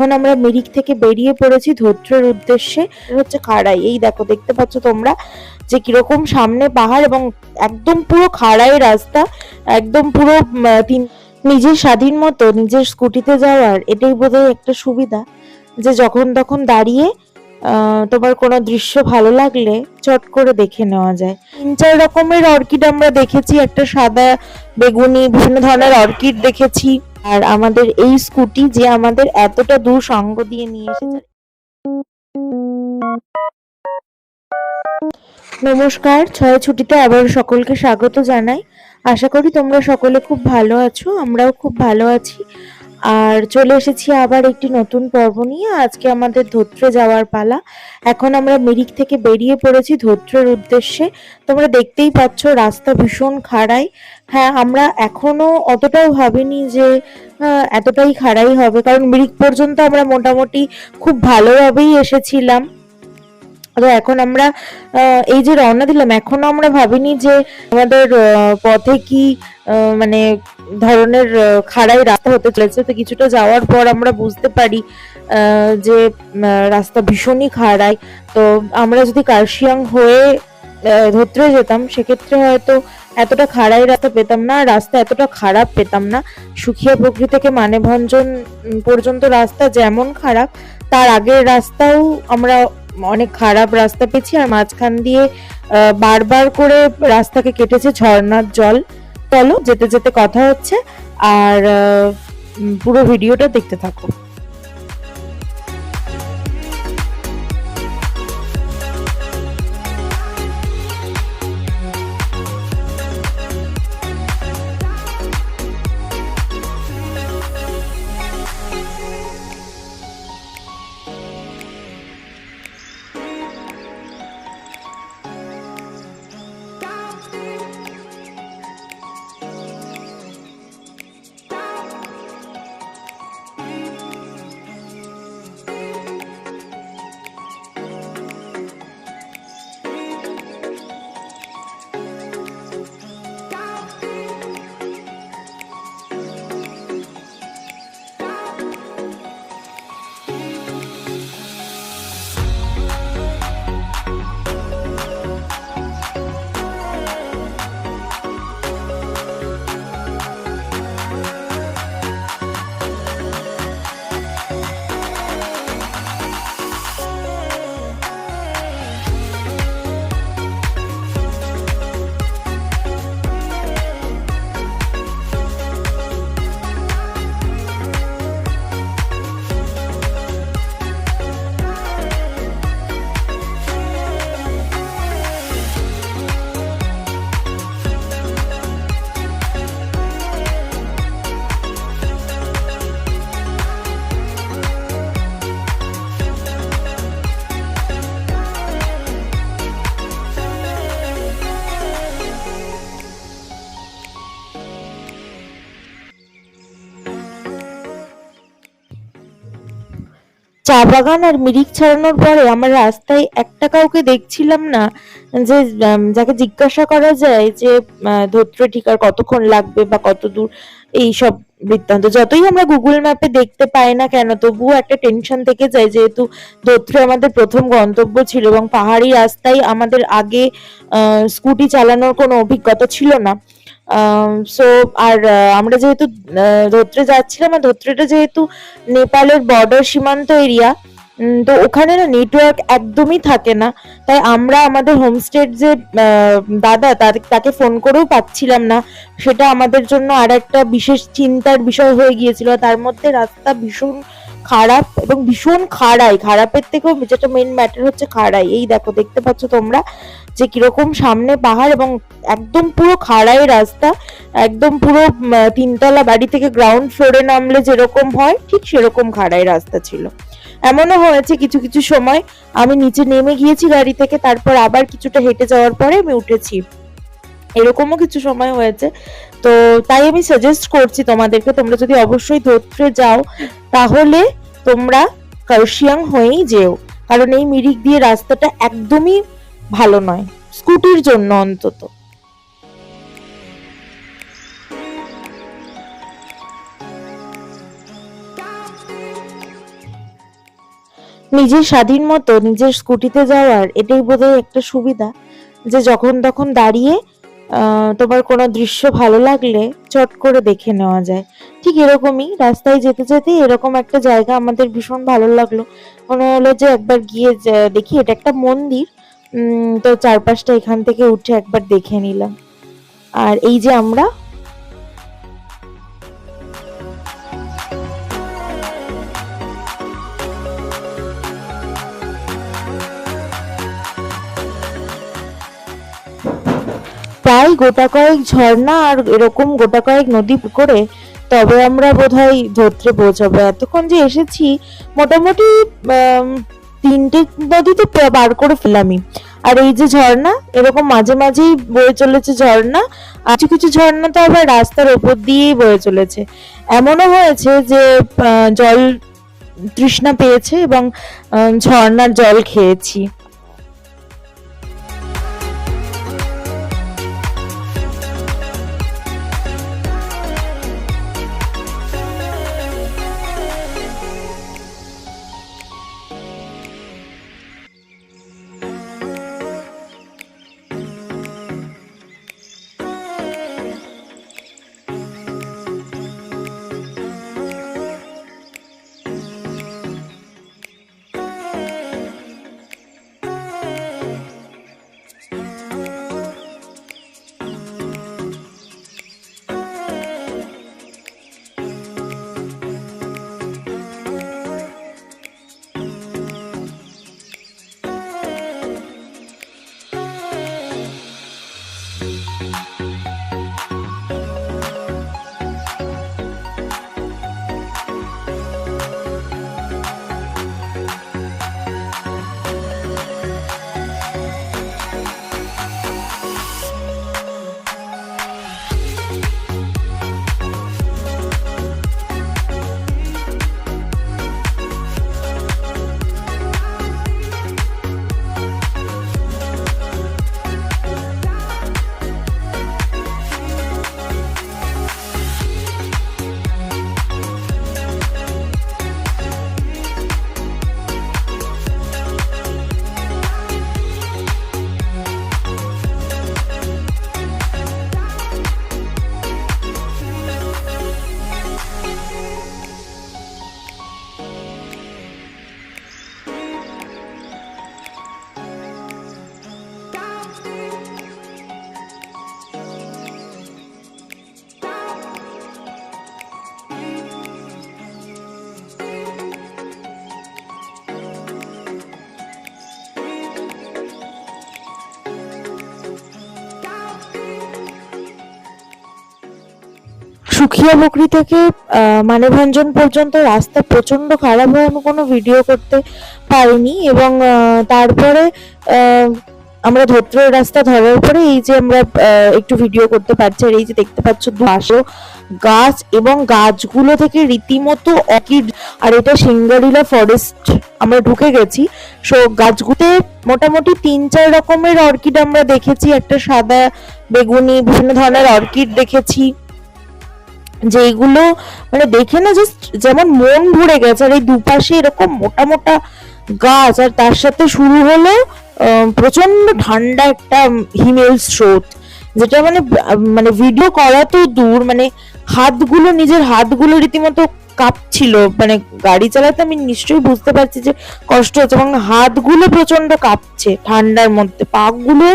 এখন আমরা মিরিক থেকে বেরিয়ে পড়েছি ধোত্রের উদ্দেশ্যে। হচ্ছে খাড়াই, এই দেখো দেখতে পাচ্ছ তোমরা যে কিরকম সামনে পাহাড় এবং একদম পুরো খাড়াই রাস্তা, একদম পুরো নিজের স্বাধীন মতো নিজের স্কুটিতে যাওয়ার এটাই বোধহয় একটা সুবিধা, যে যখন তখন দাঁড়িয়ে তোমার কোনো দৃশ্য ভালো লাগলে চট করে দেখে নেওয়া যায়। 3-4 রকমের অর্কিড আমরা দেখেছি, একটা সাদা, বেগুনি, বিভিন্ন ধরনের অর্কিড দেখেছি। আর আমাদের এই স্কুটি যে আমাদের এতটা দূর সঙ্গ দিয়ে নিয়ে এসেছে। নমস্কার, ছয় ছুটিতে আবার সকলকে স্বাগত জানাই। আশা করি তোমরা সকলে খুব ভালো আছো, আমরাও খুব ভালো আছি। আর চলে এসেছি আবার একটি নতুন পর্ব নিয়ে। আজকে আমাদের ধোত্রে যাওয়ার পালা। এখন আমরা মিরিক থেকে বেরিয়ে পড়েছি ধোত্রের উদ্দেশ্যে। তোমরা দেখতেই পাচ্ছ রাস্তা ভীষণ খাড়াই। হ্যাঁ, আমরা এখনো অতটাও ভাবিনি যে এতটাই খাড়াই হবে, কারণ মিরিক পর্যন্ত আমরা মোটামুটি খুব ভালোভাবেই এসেছিলাম। তো এখন আমরা এই যে রওনা দিলাম, এখনো আমরা ভাবিনি যে আমাদের পথে কি মানে ধরনের খাড়াই রাস্তা হতে চলেছে। তো কিছুটা যাওয়ার পর আমরা বুঝতে পারি যে রাস্তা ভীষণই খাড়াই। তো আমরা যদি কার্শিয়াং হয়ে ধোত্রে যেতাম সেক্ষেত্রে হয়তো এতটা খাড়াই রাস্তা পেতাম না, রাস্তা এতটা খারাপ পেতাম না। সুখিয়া পুকুরি থেকে মানেভঞ্জন পর্যন্ত রাস্তা যেমন খারাপ, তার আগের রাস্তাও আমরা অনেক খারাপ রাস্তা পেয়েছি। আর মাঝখান দিয়ে বারবার করে রাস্তাকে কেটেছে ঝর্ণার জল। চলো যেতে যেতে কথা হচ্ছে, আর পুরো ভিডিওটা দেখতে থাকো। চা বাগান আর মিরিক ছাড়ানোর পরে আমার রাস্তায় একটা কাউকে দেখছিলাম না যে যাকে জিজ্ঞাসা করা যায় যে ধোত্রে ঠিক আর কতক্ষণ লাগবে বা কত দূর, এইসব বৃত্তান্ত যতই আমরা গুগল ম্যাপে দেখতে পাই না কেন, তবুও একটা টেনশন থেকে যায়, যেহেতু ধোত্রে আমাদের প্রথম গন্তব্য ছিল এবং পাহাড়ি রাস্তায় আমাদের আগে স্কুটি চালানোর কোনো অভিজ্ঞতা ছিল না। সো আর আমরা যেহেতু ধোত্রে যাচ্ছিলাম, আর ধোত্রেটা যেহেতু নেপালের বর্ডার সীমান্ত এরিয়া, তো ওখানে না নেটওয়ার্ক একদমই থাকে না। তাই আমরা আমাদের হোমস্টের যে দাদা তাকে ফোন করেও পাচ্ছিলাম না। সেটা আমাদের জন্য আর একটা বিশেষ চিন্তার বিষয় হয়ে গিয়েছিল। তার মধ্যে রাস্তা ভীষণ খারাপ এবং ভীষণ খাড়াই, খারাপের থেকেও যেটা মেন ম্যাটার হচ্ছে খাড়াই। এই দেখো দেখতে পাচ্ছ তোমরা যে কিরকম সামনে পাহাড় এবং একদম পুরো খাড়াই রাস্তা, একদম পুরো 3তলা বাড়ি থেকে গ্রাউন্ড ফ্লোরে নামলে যেরকম হয় ঠিক সেরকম খাড়াই রাস্তা ছিল। এমনও হয়েছে কিছু কিছু সময় আমি নিচে নেমে গিয়েছি গাড়ি থেকে, তারপর আবার কিছুটা হেঁটে যাওয়ার পরে আমি উঠেছি, এরকমও কিছু সময় হয়েছে। তো তাই আমি সাজেস্ট করছি তোমাদেরকে, তোমরা যদি অবশ্যই ধোত্রে যাও তাহলে তোমরা কার্শিয়াং হয়েই যেও, কারণ এই মিরিক দিয়ে রাস্তাটা একদমই ভালো নয় স্কুটির জন্য অন্তত। নিজের স্বাধীন মতো নিজের স্কুটিতে যাওয়ার এটাই বোধহয় একটা সুবিধা, যে যখন তখন দাঁড়িয়ে তোমার কোনো দৃশ্য ভালো লাগলে চট করে দেখে নেওয়া যায়। ঠিক এরকমই রাস্তায় যেতে যেতে এরকম একটা জায়গা আমাদের ভীষণ ভালো লাগলো, মনে হলো যে একবার গিয়ে দেখি। এটা একটা মন্দির, তো চারপাশটা এখান থেকে উঠে একবার দেখে নিলাম। আর এই যে আমরা প্রায় গোটা কয়েক ঝর্ণা আর এরকম গোটা কয়েক নদী করে তবে আমরা বোধহয় ধত্রে পৌঁছাবো। এতক্ষণ যে এসেছি মোটামুটি 3টে নদী তো পার করে ফেলামই। আর এই যে ঝর্ণা, এরকম মাঝে মাঝেই বয়ে চলেছে ঝর্ণা, আর কিছু কিছু ঝর্ণা তো আবার রাস্তার ওপর দিয়েই বয়ে চলেছে। এমনও হয়েছে যে জল তৃষ্ণা পেয়েছে এবং ঝর্ণার জল খেয়েছি। সুখিয়া বকরি থেকে মানভঞ্জন পর্যন্ত রাস্তা প্রচন্ড খারাপ হয়, আমি কোনো ভিডিও করতে পারিনি। এবং তারপরে আমরা ধত্রের রাস্তা ধরার পরে এই যে আমরা একটু ভিডিও করতে পারছি। আর এই যে দেখতে পাচ্ছ দুপাশে গাছ, এবং গাছগুলো থেকে রীতিমতো অর্কিড। আর এটা সিঙ্গারিলা ফরেস্ট আমরা ঢুকে গেছি। সো গাছগুলোতে মোটামুটি 3-4 রকমের অর্কিড আমরা দেখেছি, একটা সাদা, বেগুনি, বিভিন্ন ধরনের অর্কিড দেখেছি, যেগুলো মানে দেখে না জাস্ট যেমন মন ভরে গেছে। আর এই দুপাশে এরকম মোটা মোটা গাছ, আর তার সাথে শুরু হলো প্রচন্ড ঠান্ডা একটা হিমেল স্রোত, যেটা মানে মানে ভিডিও করা তো দূর, মানে হাতগুলো, নিজের হাতগুলো রীতিমতো কাঁপছিল। মানে গাড়ি চালাতে আমি নিশ্চয়ই বুঝতে পারছি যে কষ্ট হচ্ছে, এবং হাতগুলো প্রচন্ড কাঁপছে ঠান্ডার মধ্যে। পাগুলো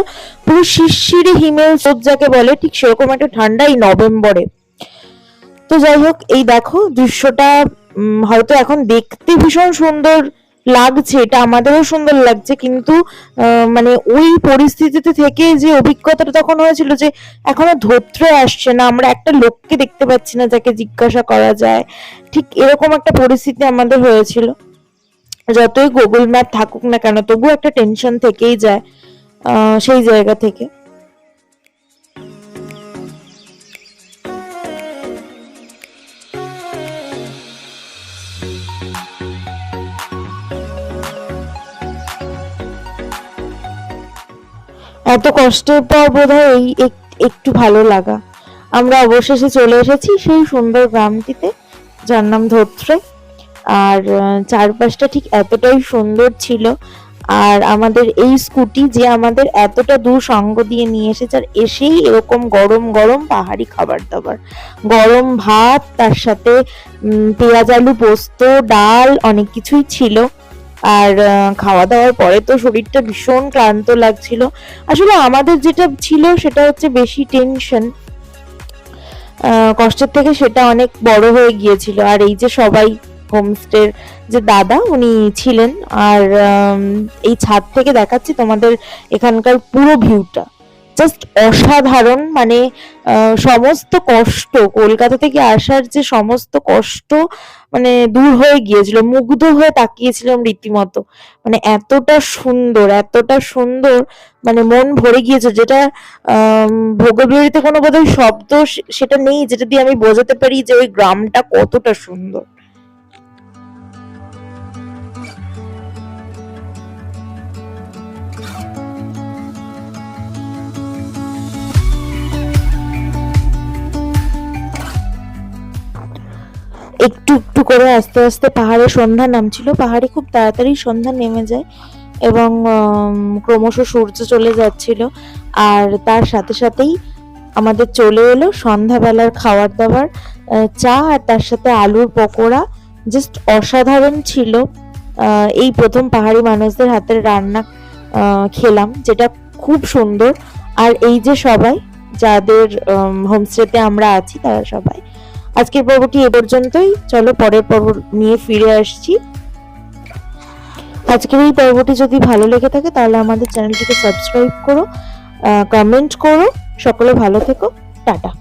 পুরো শিরশিরে হিমেল স্রোত যাকে বলে, ঠিক সেরকম একটা ঠান্ডা এই নভেম্বরে। তো যাই হোক, এই দেখো দৃশ্যটা হয়তো এখন দেখতে ভীষণ সুন্দর লাগছে, এটা আমাদেরও সুন্দর লাগছে, কিন্তু মানে ওই পরিস্থিতিতে থেকে যে অভিজ্ঞতাটা তখন হয়েছিল যে এখনো ধত্রে আসছে না, আমরা একটা লোককে দেখতে পাচ্ছি না যাকে জিজ্ঞাসা করা যায়, ঠিক এরকম একটা পরিস্থিতি আমাদের হয়েছিল। যতই গুগল ম্যাপ থাকুক না কেন, তবু একটা টেনশন থেকেই যায় সেই জায়গা থেকে। এত কষ্টের পর বোধহয় এই একটু ভালো লাগা। আমরা অবশেষে চলে এসেছি সেই সুন্দর গ্রামটিতে, যার নাম ধত্রে। আর চারপাশটা ঠিক এতটাই সুন্দর ছিল। আর আমাদের এই স্কুটি যে আমাদের এতটা দূর সঙ্গ দিয়ে নিয়ে এসেছে, আর এসেই এরকম গরম গরম পাহাড়ি খাবার দাবার, গরম ভাত, তার সাথে পেঁয়াজ আলু পোস্ত, ডাল, অনেক কিছুই ছিল। আর খাওয়া দাওয়ার পরে তো শরীরটা ভীষণ ক্লান্ত লাগছিল। আসলে আমাদের যেটা ছিল সেটা হচ্ছে বেশি টেনশন, কষ্টের থেকে সেটা অনেক বড় হয়ে গিয়েছিল। আর এই যে সবাই, হোমস্টের যে দাদা উনি ছিলেন, আর এই ছাদ থেকে দেখাচ্ছি তোমাদের এখানকার পুরো ভিউটা, জাস্ট অসাধারণ। মানে সমস্ত কষ্ট, কলকাতা থেকে আসার যে সমস্ত কষ্ট মানে দূর হয়ে গিয়েছিল, মুগ্ধ হয়ে তাকিয়েছিলাম রীতিমতো। মানে এতটা সুন্দর, এতটা সুন্দর, মানে মন ভরে গিয়েছে, যেটা ভোগবিহারীতে কোনো বোধহয় শব্দ সেটা নেই যেটা দিয়ে আমি বোঝাতে পারি যে ওই গ্রামটা কতটা সুন্দর। একটু একটু করে আস্তে আস্তে পাহাড়ে সন্ধ্যা নামছিল, পাহাড়ে খুব তাড়াতাড়ি সন্ধ্যা নেমে যায় এবং ক্রমশ সূর্য চলে যাচ্ছিল। আর তার সাথে সাথেই আমাদের চলে এলো সন্ধ্যাবেলার খাবার দাবার, চা আর তার সাথে আলুর পকোড়া, জাস্ট অসাধারণ ছিল। এই প্রথম পাহাড়ি মানুষদের হাতের রান্না খেলাম, যেটা খুব সুন্দর। আর এই যে সবাই যাদের হোমস্টেতে আমরা আছি তারা সবাই। আজকের পর্বটি এ পর্যন্তই, চলো পরের পর্ব নিয়ে ফিরে আসছি। আজকের এই পর্বটি যদি ভালো লেগে থাকে তাহলে আমাদের চ্যানেলটিকে সাবস্ক্রাইব করো, কমেন্ট করো। সকলে ভালো থেকো, টাটা।